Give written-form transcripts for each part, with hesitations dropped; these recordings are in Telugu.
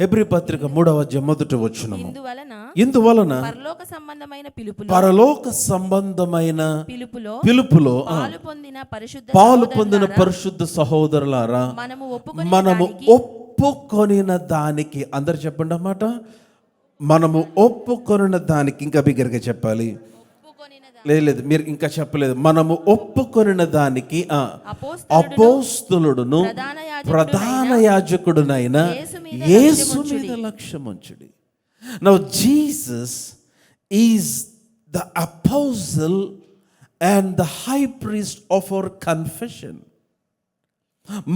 హెబ్రీ పత్రిక 3వ అధ్యాయం 1వ వచనము. ఇందువలన పరలోక సంబంధమైన పిలుపులో పాలు పొందిన పరిశుద్ధ సహోదరులారా, మనము ఒప్పుకొనిన దానికి, అందరు చెప్పండి అన్నమాట, మనము ఒప్పుకొనిన దానికి, ఇంకా బిగ్గరగా చెప్పాలి, లేదు మీరు ఇంకా చెప్పలేదు, మనము ఒప్పుకొనిన దానికి అపోస్తలుడును ప్రధాన యాజకుడునైన యేసు మీద లక్ష్యం ఉంచుడి. Now Jesus is the apostle and the high priest of our confession.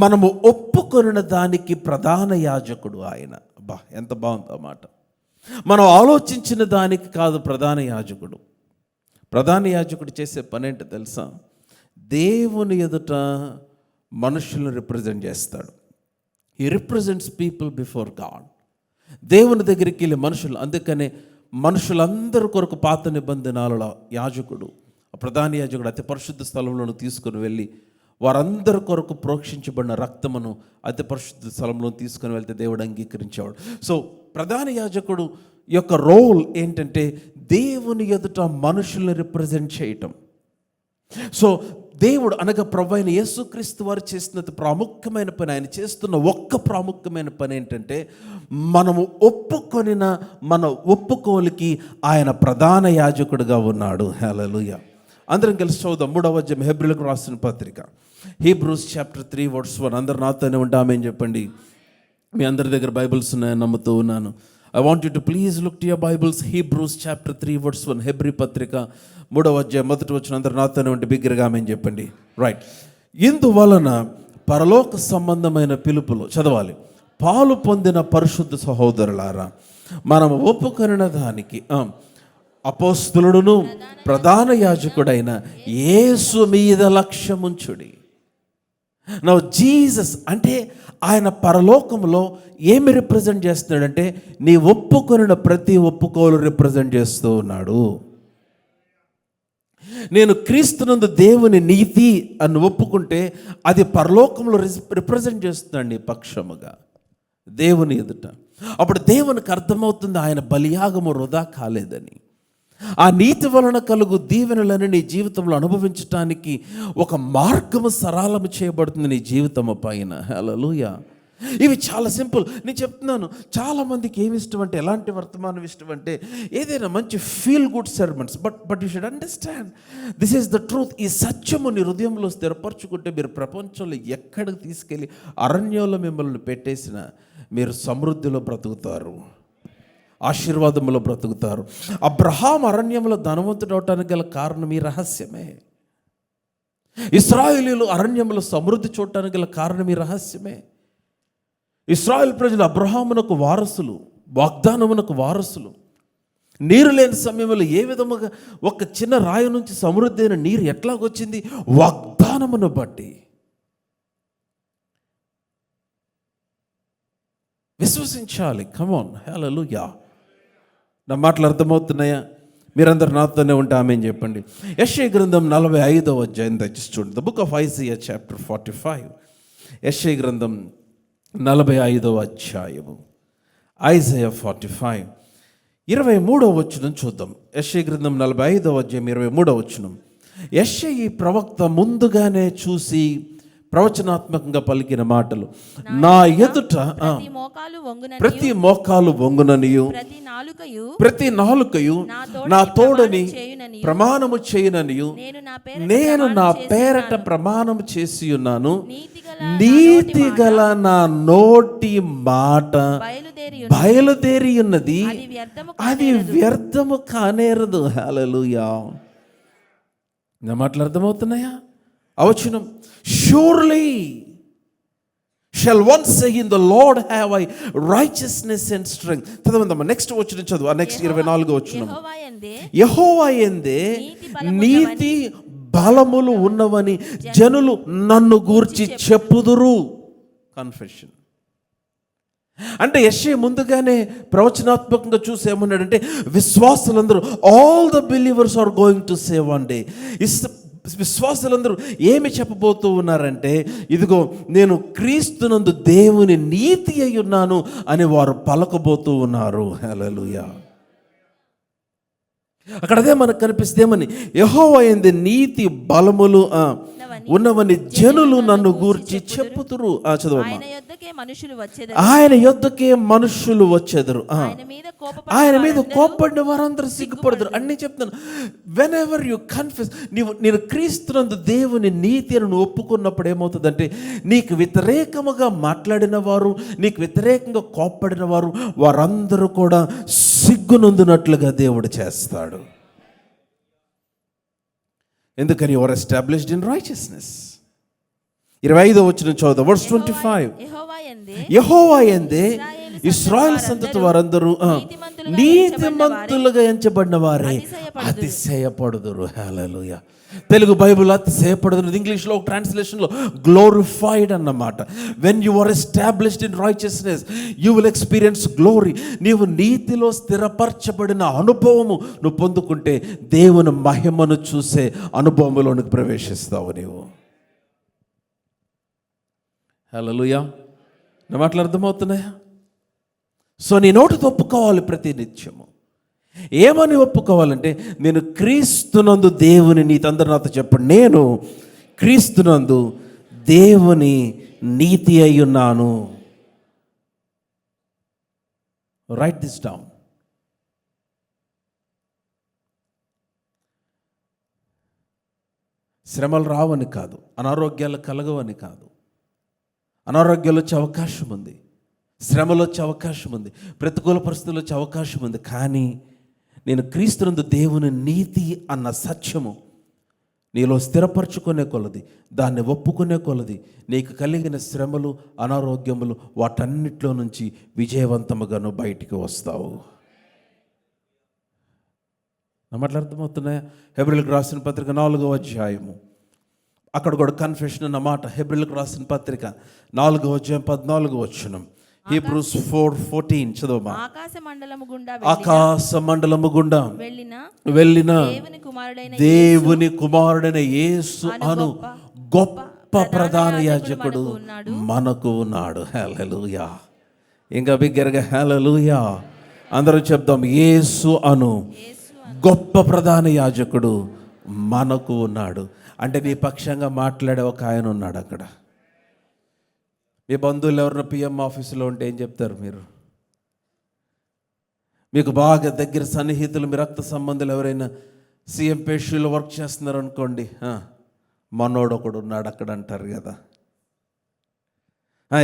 మనము ఒప్పుకొనిన దానికి ప్రధాన యాజకుడు ఆయన. అబ్బా ఎంత బాగుంది అన్నమాట. మనం ఆలోచించిన దానికి కాదు ప్రధాన యాజకుడు. ప్రధాన యాజకుడు చేసే పని ఏంటో తెలుసా? దేవుని ఎదుట మనుషులను రిప్రజెంట్ చేస్తాడు. He represents people before God. దేవుని దగ్గరికి వెళ్ళి మనుషులు, అందుకనే మనుషులందరి కొరకు పాత నిబంధనలలో యాజకుడు, ప్రధాన యాజకుడు అతి పరిశుద్ధ స్థలంలో తీసుకుని వెళ్ళి వారందరి కొరకు ప్రోక్షించబడిన రక్తమును అతి పరిశుద్ధ స్థలంలో తీసుకుని వెళ్తే దేవుడు అంగీకరించేవాడు. సో ప్రధాన యాజకుడు యొక్క రోల్ ఏంటంటే దేవుని ఎదుట మనుషుల్ని రిప్రజెంట్ చేయటం. సో దేవుడు అనగా ప్రభువైన అయిన యేసుక్రీస్తు వారు చేసిన ప్రాముఖ్యమైన పని, ఆయన చేస్తున్న ఒక్క ప్రాముఖ్యమైన పని ఏంటంటే మనము ఒప్పుకొనిన మన ఒప్పుకోలికి ఆయన ప్రధాన యాజకుడిగా ఉన్నాడు. హల్లెలూయా. అందరం కలిసి చదువుదాం 3వ అధ్యాయం హెబ్రీలకు రాసిన పత్రిక, హీబ్రూస్ చాప్టర్ 3 వర్స్ 1. అందరు నాతోనే ఉంటామని చెప్పండి. మీ అందరి దగ్గర బైబిల్స్ ఉన్నాయని నమ్ముతూ ఉన్నాను. I want you to please look to your Bibles. Hebrews chapter 3 verse 1. Hebrew పత్రిక 3వ అధ్యాయం 1వ వచనం. అందరు నాతోనే ఉంటే బిగ్గరగా ఆమేన్ చెప్పండి. రైట్. ఇందువలన పరలోక సంబంధమైన పిలుపులో, చదవాలి, పాలు పొందిన పరిశుద్ధ సహోదరులారా, మనము ఒప్పుకొనిన దానికి అపోస్తలుడును ప్రధాన యాజకుడైన యేసు మీద లక్ష్యముంచుడి. నౌ జీసస్ అంటే ఆయన పరలోకంలో ఏమి రిప్రజెంట్ చేస్తున్నాడంటే నీ ఒప్పుకొనిన ప్రతి ఒప్పుకోలు రిప్రజెంట్ చేస్తూ ఉన్నాడు. నేను క్రీస్తునందు దేవుని నీతి అని ఒప్పుకుంటే అది పరలోకంలో రిప్రజెంట్ చేస్తున్నాడు నీ పక్షముగా దేవుని ఎదుట. అప్పుడు దేవునికి అర్థమవుతుంది ఆయన బలియాగము వృధా కాలేదని. ఆ నీతి వలన కలుగు దీవెనలను నీ జీవితంలో అనుభవించటానికి ఒక మార్గము సరళము చేయబడుతుంది నీ జీవితము పైన. హల్లెలూయా. ఇవి చాలా సింపుల్. నేను చెప్తున్నాను, చాలామందికి ఏమి ఇష్టం అంటే, ఎలాంటి వర్తమానం ఇష్టం అంటే ఏదైనా మంచి feel good sermons. But you should understand this is the truth. ఈ సత్యము నీ హృదయంలో స్థిరపరచుకుంటే మీరు ప్రపంచంలో ఎక్కడికి తీసుకెళ్ళి అరణ్యంలో మిమ్మల్ని పెట్టేసిన మీరు సమృద్ధిలో బ్రతుకుతారు, ఆశీర్వాదంలో బ్రతుకుతారు. అబ్రహాం అరణ్యంలో ధనవంతుడు అవటానికి గల కారణం ఈ రహస్యమే. ఇశ్రాయేలీయులు అరణ్యంలో సమృద్ధి చూడటానికి గల కారణం ఈ రహస్యమే. ఇశ్రాయేల్ ప్రజలు అబ్రహామునకు వారసులు, వాగ్దానమునకు వారసులు. నీరు లేని సమయంలో ఏ విధముగా ఒక చిన్న రాయి నుంచి సమృద్ధి అయిన నీరు ఎట్లాగొచ్చింది? వాగ్దానమును బట్టి. విశ్వసించాలి. కమాన్. హల్లెలూయా. నా మాటలు అర్థమవుతున్నాయా? మీరందరూ నాతోనే ఉంటే ఆమేన్ చెప్పండి. యెషయా గ్రంథం 45వ అధ్యాయం దయచేసి చూడండి. The book of Isaiah chapter 45. యెషయా గ్రంథం 45వ అధ్యాయము, ఐజియా 45 23వ వచనం చూద్దాం. యెషయా గ్రంథం 45వ అధ్యాయం 23వ వచనం. యెషయా ఈ ప్రవక్త ముందుగానే చూసి ప్రవచనాత్మకంగా పలికిన మాటలు, నా ఎదుట ప్రతి మోకాలు వంగుననియు ప్రతి నాలుకయు నా తోడని ప్రమాణము చేయుననియు నేను నా పేరట ప్రమాణము చేసి ఉన్నాను. నీతి గల నా నోటి మాట బయలుదేరి ఉన్నది, అది వ్యర్థము కానేరదు. హల్లెలూయా. నా మాటలు అర్థమవుతున్నాయా? అవచనం, surely shall one say in the Lord have I righteousness and strength. చదవండి నెక్స్ట్ వచనం చదువు. ఆ నెక్స్ట్ 24వ వచనం. యెహోవా యందే నీతి బలములు ఉన్నవని జనులు నన్ను గూర్చి చెప్పుదురు. కన్ఫెషన్ అంటే యెషయా ముందుగానే ప్రవచనాత్మకంగా చూసి ఏమన్నాడంటే, విశ్వాసులందరూ, all the believers are going to say one day. విశ్వాసులందరూ ఏమి చెప్పబోతూ ఉన్నారంటే, ఇదిగో నేను క్రీస్తునందు దేవుని నీతి అయి ఉన్నాను అని వారు పలకబోతూ ఉన్నారు. హల్లెలూయా. అక్కడ అదే మనకు కనిపిస్తేమని, యెహోవా యందు నీతి బలములు ఉన్నవని జనులు నన్ను గూర్చి చెప్పుతురు. చదవమ్మా. ఆయన యొద్దకే మనుషులు వచ్చెదరు, ఆయన మీద కోప్పడిన వారందరూ సిగ్గుపడదురు. అన్నీ చెప్తాను. వెన్ ఎవర్ యు కన్ఫెస్, నేను క్రీస్తునందు దేవుని నీతి అని ఒప్పుకున్నప్పుడు ఏమవుతుందంటే, నీకు వ్యతిరేకముగా మాట్లాడిన వారు, నీకు వ్యతిరేకంగా కోప్పడిన వారు, వారందరూ కూడా సిగ్గునందునట్లుగా దేవుడు చేస్తాడు. ఎందుకని? Your established in righteousness. 25వ వచనం చదువు. వర్స్ 25. యెహోవా యందే ఇశ్రాయేలు సంతతి వారందరూ నీతిమంతులుగా ఎంచబడిన వారే అతిశయపడుదురు. హల్లెలూయా. తెలుగు బైబిల్ అతిశయపడుదురు, ఇంగ్లీష్లో ఒక ట్రాన్స్లేషన్లో గ్లోరిఫైడ్ అన్నమాట. When you are established in righteousness you will experience glory. నీవు నీతిలో స్థిరపరచబడిన అనుభవము నువ్వు పొందుకుంటే దేవుని మహిమను చూసే అనుభవంలోనికి ప్రవేశిస్తావు నీవు. హల్లెలూయా. నా మాటలు అర్థమవుతున్నాయా? సో నీ నోటితో ఒప్పుకోవాలి ప్రతి నిత్యము. ఏమని ఒప్పుకోవాలంటే, నేను క్రీస్తునందు దేవుని నీతి. అందరూ నాతో చెప్పండి, నేను క్రీస్తునందు దేవుని నీతి అయి ఉన్నాను. Right this down. శ్రమలు రావని కాదు, అనారోగ్యాలు కలగవని కాదు. అనారోగ్యాలు వచ్చే అవకాశం ఉంది, శ్రమలు వచ్చే అవకాశం ఉంది, ప్రతికూల పరిస్థితులు వచ్చే అవకాశం ఉంది. కానీ నేను క్రీస్తునందు దేవుని నీతి అన్న సత్యము నీలో స్థిరపరచుకునే కొలది, దాన్ని ఒప్పుకునే కొలది, నీకు కలిగిన శ్రమలు, అనారోగ్యములు, వాటన్నిటిలో నుంచి విజయవంతముగా నువ్వు బయటికి వస్తావు. నా మాటలు అర్థమవుతున్నాయా? హెబ్రీయులకు రాసిన పత్రిక 4వ అధ్యాయము, అక్కడ కూడా కన్ఫెషన్ అన్నమాట. హెబ్రీయులకు రాసిన పత్రిక 4వ అధ్యాయం 14వ వచనం. Hebrews 4:14 చదవమా. ఆకాశ మండలము గుండా వెళ్ళిన దేవుని కుమారుడైన యేసు అను గొప్ప ప్రధాన యాజకుడు మనకు ఉన్నాడు. హల్లెలూయా. ఇంకా బిగ్గరగా హల్లెలూయా. అందరూ చెప్దాం, యేసు అను గొప్ప ప్రధాన యాజకుడు మనకు ఉన్నాడు. అంటే నీ పక్షంగా మాట్లాడే ఒక ఆయన ఉన్నాడు అక్కడ. మీ బంధువులు ఎవరైనా పిఎం ఆఫీసులో ఉంటే ఏం చెప్తారు మీరు? మీకు బాగా దగ్గర సన్నిహితులు, మీ రక్త సంబంధులు ఎవరైనా సీఎం పేషీలో వర్క్ చేస్తున్నారు అనుకోండి, మనోడు ఒకడు ఉన్నాడు అక్కడ అంటారు కదా.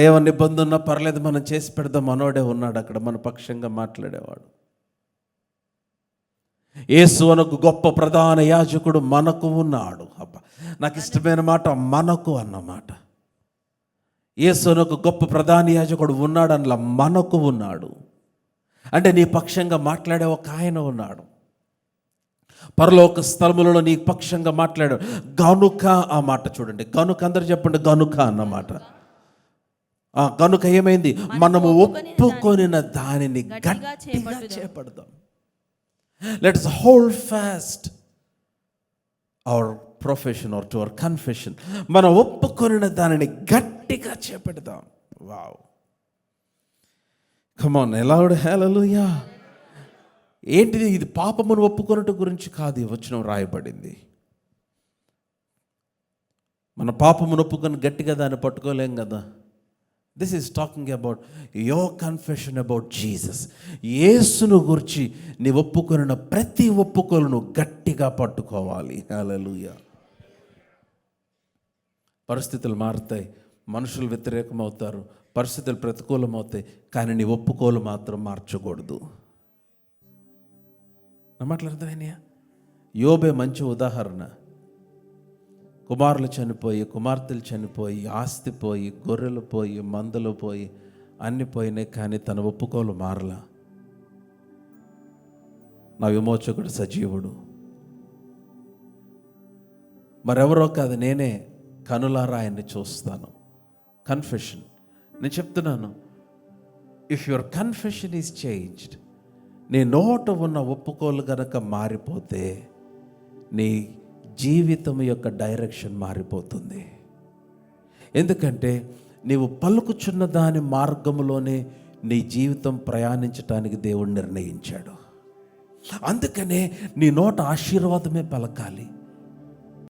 ఏమన్నా ఇబ్బంది ఉన్నా పర్లేదు, మనం చేసి పెడదాం, మనోడే ఉన్నాడు అక్కడ, మన పక్షంగా మాట్లాడేవాడు. యేసు అనకు గొప్ప ప్రధాన యాజకుడు మనకు ఉన్నాడు. అబ్బా, నాకు ఇష్టమైన మాట మనకు అన్నమాట. యేసు అనకు గొప్ప ప్రధాన యాజకుడు ఉన్నాడు అన్నలా మనకు ఉన్నాడు. అంటే నీ పక్షంగా మాట్లాడే ఒక ఆయన ఉన్నాడు. పరలోక స్థలములలో నీ పక్షంగా మాట్లాడాడు. గనుక, ఆ మాట చూడండి, గనుక. అందరు చెప్పండి, గనుక అన్నమాట. గనుక ఏమైంది? మనము ఒప్పుకొనిన దానిని గట్టిగా చేపడదాం. Let us hold fast our profession or to our confession. మనం ఒప్పుకొనిన దానిని గట్టిగా చేపడదాం. వావ్, కమ్ ఆన్, లౌడ్ హల్లెలూయా. ఏంటిది? ఇది పాపమును ఒప్పుకొనట గురించి కాదు ఈ వచనం రాయబడింది. మన పాపమును ఒప్పుకొని గట్టిగా దాన్ని పట్టుకోలేం కదా. This is talking about your confession about Jesus. యేసును గురించి నీ ఒప్పుకొనిన ప్రతి ఒప్పుకోలను గట్టిగా పట్టుకోవాలి. హల్లెలూయా. పరిస్థితులు మారుతాయి, మనుషులు వ్యతిరేకమవుతారు, పరిస్థితులు ప్రతికూలమవుతాయి, కానీ నీ ఒప్పుకోలు మాత్రం మార్చకూడదు. నా మాటలు అర్థమైనాయా? యోబే మంచి ఉదాహరణ. కుమారులు చనిపోయి, కుమార్తెలు చనిపోయి, ఆస్తి పోయి, గొర్రెలు పోయి, మందలు పోయి, అన్ని పోయినాయి, కానీ తన ఒప్పుకోలు మారలా. నా విమోచకుడు సజీవుడు, మరెవరో కాదు, నేనే కనులారా ఆయన్ని చూస్తాను. కన్ఫెషన్. నేను చెప్తున్నాను, if your confession is changed, నీ నోట ఉన్న ఒప్పుకోలు గనక మారిపోతే నీ జీవితం యొక్క డైరెక్షన్ మారిపోతుంది. ఎందుకంటే నీవు పలుకుచున్న దాని మార్గంలోనే నీ జీవితం ప్రయాణించటానికి దేవుడు నిర్ణయించాడు. అందుకనే నీ నోట ఆశీర్వాదమే పలకాలి.